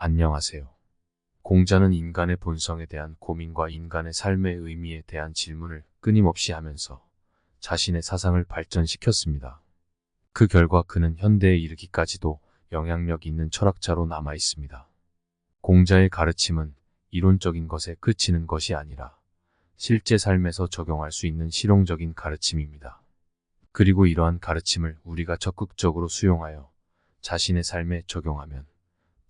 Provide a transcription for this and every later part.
안녕하세요. 공자는 인간의 본성에 대한 고민과 인간의 삶의 의미에 대한 질문을 끊임없이 하면서 자신의 사상을 발전시켰습니다. 그 결과 그는 현대에 이르기까지도 영향력 있는 철학자로 남아 있습니다. 공자의 가르침은 이론적인 것에 그치는 것이 아니라 실제 삶에서 적용할 수 있는 실용적인 가르침입니다. 그리고 이러한 가르침을 우리가 적극적으로 수용하여 자신의 삶에 적용하면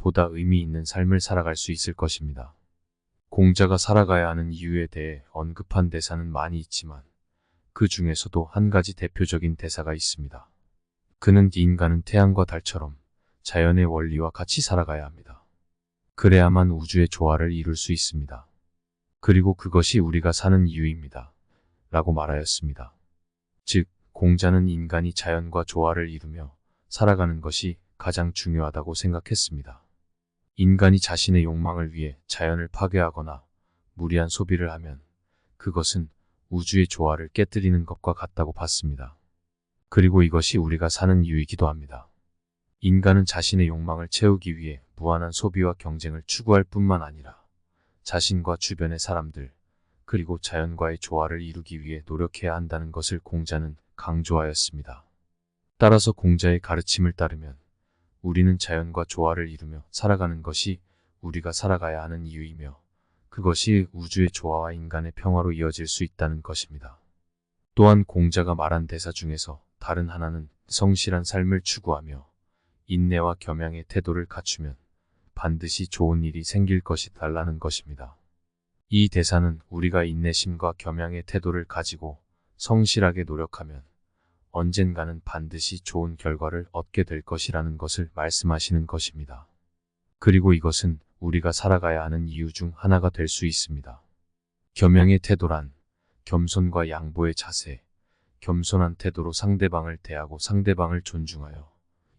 보다 의미 있는 삶을 살아갈 수 있을 것입니다. 공자가 살아가야 하는 이유에 대해 언급한 대사는 많이 있지만 그 중에서도 한 가지 대표적인 대사가 있습니다. 그는 인간은 태양과 달처럼 자연의 원리와 같이 살아가야 합니다. 그래야만 우주의 조화를 이룰 수 있습니다. 그리고 그것이 우리가 사는 이유입니다. 라고 말하였습니다. 즉, 공자는 인간이 자연과 조화를 이루며 살아가는 것이 가장 중요하다고 생각했습니다. 인간이 자신의 욕망을 위해 자연을 파괴하거나 무리한 소비를 하면 그것은 우주의 조화를 깨뜨리는 것과 같다고 봤습니다. 그리고 이것이 우리가 사는 이유이기도 합니다. 인간은 자신의 욕망을 채우기 위해 무한한 소비와 경쟁을 추구할 뿐만 아니라 자신과 주변의 사람들, 그리고 자연과의 조화를 이루기 위해 노력해야 한다는 것을 공자는 강조하였습니다. 따라서 공자의 가르침을 따르면 우리는 자연과 조화를 이루며 살아가는 것이 우리가 살아가야 하는 이유이며 그것이 우주의 조화와 인간의 평화로 이어질 수 있다는 것입니다. 또한 공자가 말한 대사 중에서 다른 하나는 성실한 삶을 추구하며 인내와 겸양의 태도를 갖추면 반드시 좋은 일이 생길 것이다라는 것입니다. 이 대사는 우리가 인내심과 겸양의 태도를 가지고 성실하게 노력하면 언젠가는 반드시 좋은 결과를 얻게 될 것이라는 것을 말씀하시는 것입니다. 그리고 이것은 우리가 살아가야 하는 이유 중 하나가 될 수 있습니다. 겸양의 태도란 겸손과 양보의 자세, 겸손한 태도로 상대방을 대하고 상대방을 존중하여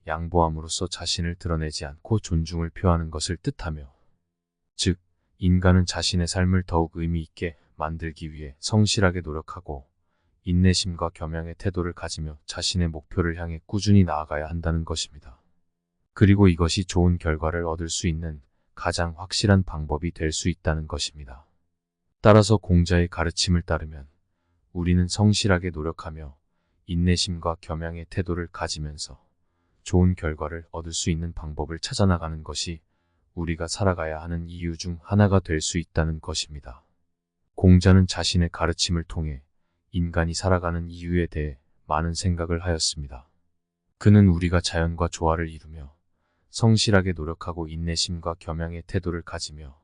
양보함으로써 자신을 드러내지 않고 존중을 표하는 것을 뜻하며, 즉, 인간은 자신의 삶을 더욱 의미 있게 만들기 위해 성실하게 노력하고 인내심과 겸양의 태도를 가지며 자신의 목표를 향해 꾸준히 나아가야 한다는 것입니다. 그리고 이것이 좋은 결과를 얻을 수 있는 가장 확실한 방법이 될 수 있다는 것입니다. 따라서 공자의 가르침을 따르면 우리는 성실하게 노력하며 인내심과 겸양의 태도를 가지면서 좋은 결과를 얻을 수 있는 방법을 찾아나가는 것이 우리가 살아가야 하는 이유 중 하나가 될 수 있다는 것입니다. 공자는 자신의 가르침을 통해 인간이 살아가는 이유에 대해 많은 생각을 하였습니다. 그는 우리가 자연과 조화를 이루며 성실하게 노력하고 인내심과 겸양의 태도를 가지며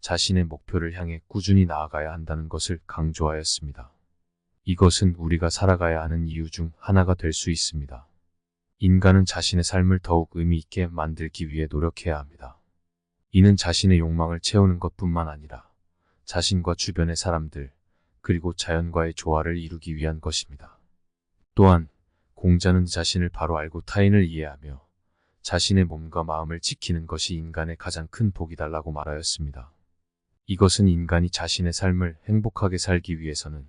자신의 목표를 향해 꾸준히 나아가야 한다는 것을 강조하였습니다. 이것은 우리가 살아가야 하는 이유 중 하나가 될 수 있습니다. 인간은 자신의 삶을 더욱 의미 있게 만들기 위해 노력해야 합니다. 이는 자신의 욕망을 채우는 것뿐만 아니라 자신과 주변의 사람들, 그리고 자연과의 조화를 이루기 위한 것입니다. 또한 공자는 자신을 바로 알고 타인을 이해하며 자신의 몸과 마음을 지키는 것이 인간의 가장 큰 복이다라고 말하였습니다. 이것은 인간이 자신의 삶을 행복하게 살기 위해서는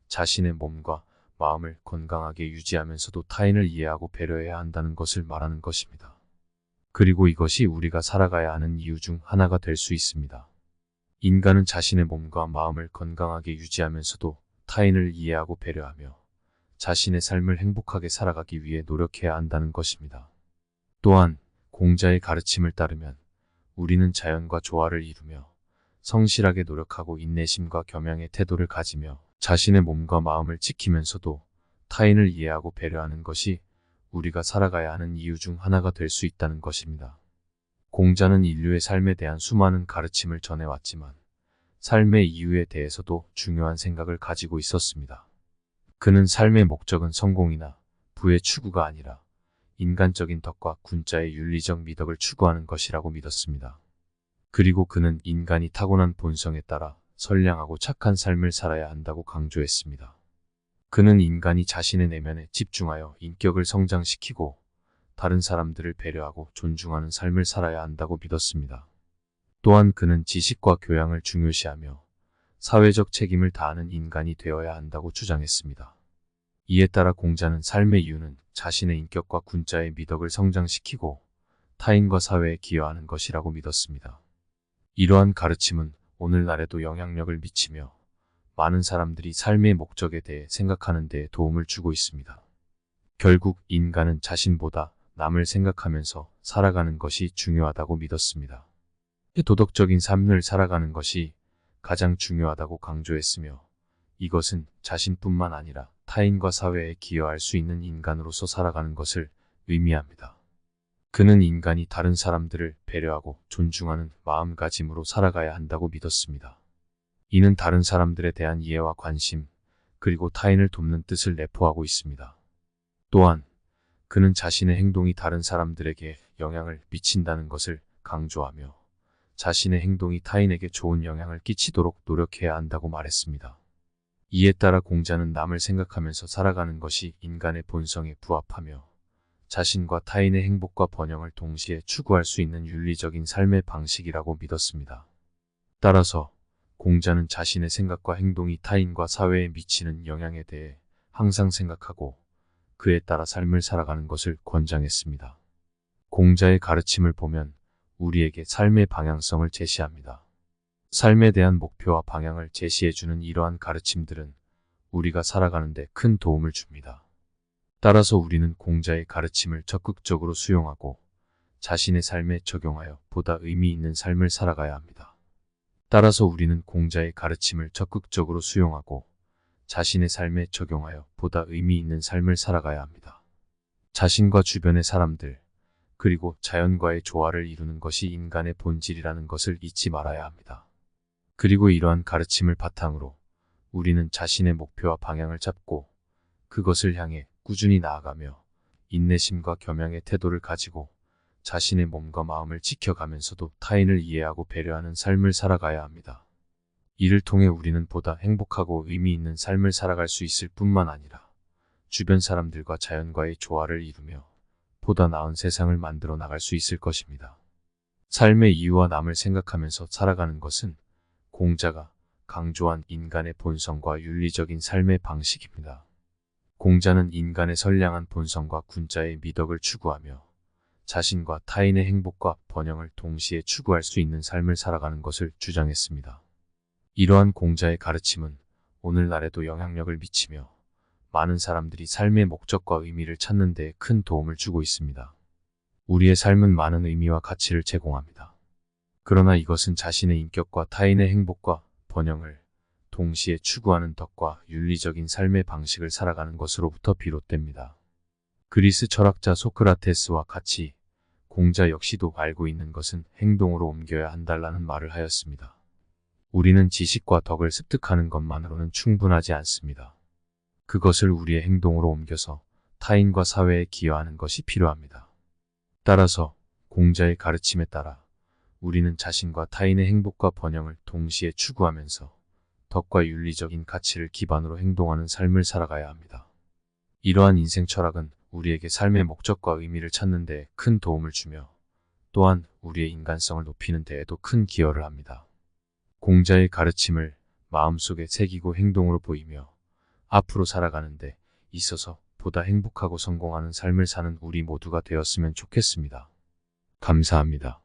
자신의 몸과 마음을 건강하게 유지하면서도 타인을 이해하고 배려해야 한다는 것을 말하는 것입니다. 그리고 이것이 우리가 살아가야 하는 이유 중 하나가 될 수 있습니다. 인간은 자신의 몸과 마음을 건강하게 유지하면서도 타인을 이해하고 배려하며 자신의 삶을 행복하게 살아가기 위해 노력해야 한다는 것입니다. 또한 공자의 가르침을 따르면 우리는 자연과 조화를 이루며 성실하게 노력하고 인내심과 겸양의 태도를 가지며 자신의 몸과 마음을 지키면서도 타인을 이해하고 배려하는 것이 우리가 살아가야 하는 이유 중 하나가 될 수 있다는 것입니다. 공자는 인류의 삶에 대한 수많은 가르침을 전해왔지만 삶의 이유에 대해서도 중요한 생각을 가지고 있었습니다. 그는 삶의 목적은 성공이나 부의 추구가 아니라 인간적인 덕과 군자의 윤리적 미덕을 추구하는 것이라고 믿었습니다. 그리고 그는 인간이 타고난 본성에 따라 선량하고 착한 삶을 살아야 한다고 강조했습니다. 그는 인간이 자신의 내면에 집중하여 인격을 성장시키고 다른 사람들을 배려하고 존중하는 삶을 살아야 한다고 믿었습니다. 또한 그는 지식과 교양을 중요시하며 사회적 책임을 다하는 인간이 되어야 한다고 주장했습니다. 이에 따라 공자는 삶의 이유는 자신의 인격과 군자의 미덕을 성장시키고 타인과 사회에 기여하는 것이라고 믿었습니다. 이러한 가르침은 오늘날에도 영향력을 미치며 많은 사람들이 삶의 목적에 대해 생각하는 데 도움을 주고 있습니다. 결국 인간은 자신보다 남을 생각하면서 살아가는 것이 중요하다고 믿었습니다. 도덕적인 삶을 살아가는 것이 가장 중요하다고 강조했으며 이것은 자신뿐만 아니라 타인과 사회에 기여할 수 있는 인간으로서 살아가는 것을 의미합니다. 그는 인간이 다른 사람들을 배려하고 존중하는 마음가짐으로 살아가야 한다고 믿었습니다. 이는 다른 사람들에 대한 이해와 관심, 그리고 타인을 돕는 뜻을 내포하고 있습니다. 또한 그는 자신의 행동이 다른 사람들에게 영향을 미친다는 것을 강조하며 자신의 행동이 타인에게 좋은 영향을 끼치도록 노력해야 한다고 말했습니다. 이에 따라 공자는 남을 생각하면서 살아가는 것이 인간의 본성에 부합하며 자신과 타인의 행복과 번영을 동시에 추구할 수 있는 윤리적인 삶의 방식이라고 믿었습니다. 따라서 공자는 자신의 생각과 행동이 타인과 사회에 미치는 영향에 대해 항상 생각하고 그에 따라 삶을 살아가는 것을 권장했습니다. 공자의 가르침을 보면 우리에게 삶의 방향성을 제시합니다. 삶에 대한 목표와 방향을 제시해주는 이러한 가르침들은 우리가 살아가는 데 큰 도움을 줍니다. 따라서 우리는 공자의 가르침을 적극적으로 수용하고 자신의 삶에 적용하여 보다 의미 있는 삶을 살아가야 합니다. 따라서 우리는 공자의 가르침을 적극적으로 수용하고 자신의 삶에 적용하여 보다 의미 있는 삶을 살아가야 합니다. 자신과 주변의 사람들, 그리고 자연과의 조화를 이루는 것이 인간의 본질이라는 것을 잊지 말아야 합니다. 그리고 이러한 가르침을 바탕으로 우리는 자신의 목표와 방향을 잡고 그것을 향해 꾸준히 나아가며 인내심과 겸양의 태도를 가지고 자신의 몸과 마음을 지켜가면서도 타인을 이해하고 배려하는 삶을 살아가야 합니다. 이를 통해 우리는 보다 행복하고 의미 있는 삶을 살아갈 수 있을 뿐만 아니라 주변 사람들과 자연과의 조화를 이루며 보다 나은 세상을 만들어 나갈 수 있을 것입니다. 삶의 이유와 남을 생각하면서 살아가는 것은 공자가 강조한 인간의 본성과 윤리적인 삶의 방식입니다. 공자는 인간의 선량한 본성과 군자의 미덕을 추구하며 자신과 타인의 행복과 번영을 동시에 추구할 수 있는 삶을 살아가는 것을 주장했습니다. 이러한 공자의 가르침은 오늘날에도 영향력을 미치며 많은 사람들이 삶의 목적과 의미를 찾는 데 큰 도움을 주고 있습니다. 우리의 삶은 많은 의미와 가치를 제공합니다. 그러나 이것은 자신의 인격과 타인의 행복과 번영을 동시에 추구하는 덕과 윤리적인 삶의 방식을 살아가는 것으로부터 비롯됩니다. 그리스 철학자 소크라테스와 같이 공자 역시도 알고 있는 것은 행동으로 옮겨야 한다라는 말을 하였습니다. 우리는 지식과 덕을 습득하는 것만으로는 충분하지 않습니다. 그것을 우리의 행동으로 옮겨서 타인과 사회에 기여하는 것이 필요합니다. 따라서 공자의 가르침에 따라 우리는 자신과 타인의 행복과 번영을 동시에 추구하면서 덕과 윤리적인 가치를 기반으로 행동하는 삶을 살아가야 합니다. 이러한 인생 철학은 우리에게 삶의 목적과 의미를 찾는 데 큰 도움을 주며 또한 우리의 인간성을 높이는 데에도 큰 기여를 합니다. 공자의 가르침을 마음속에 새기고 행동으로 보이며 앞으로 살아가는 데 있어서 보다 행복하고 성공하는 삶을 사는 우리 모두가 되었으면 좋겠습니다. 감사합니다.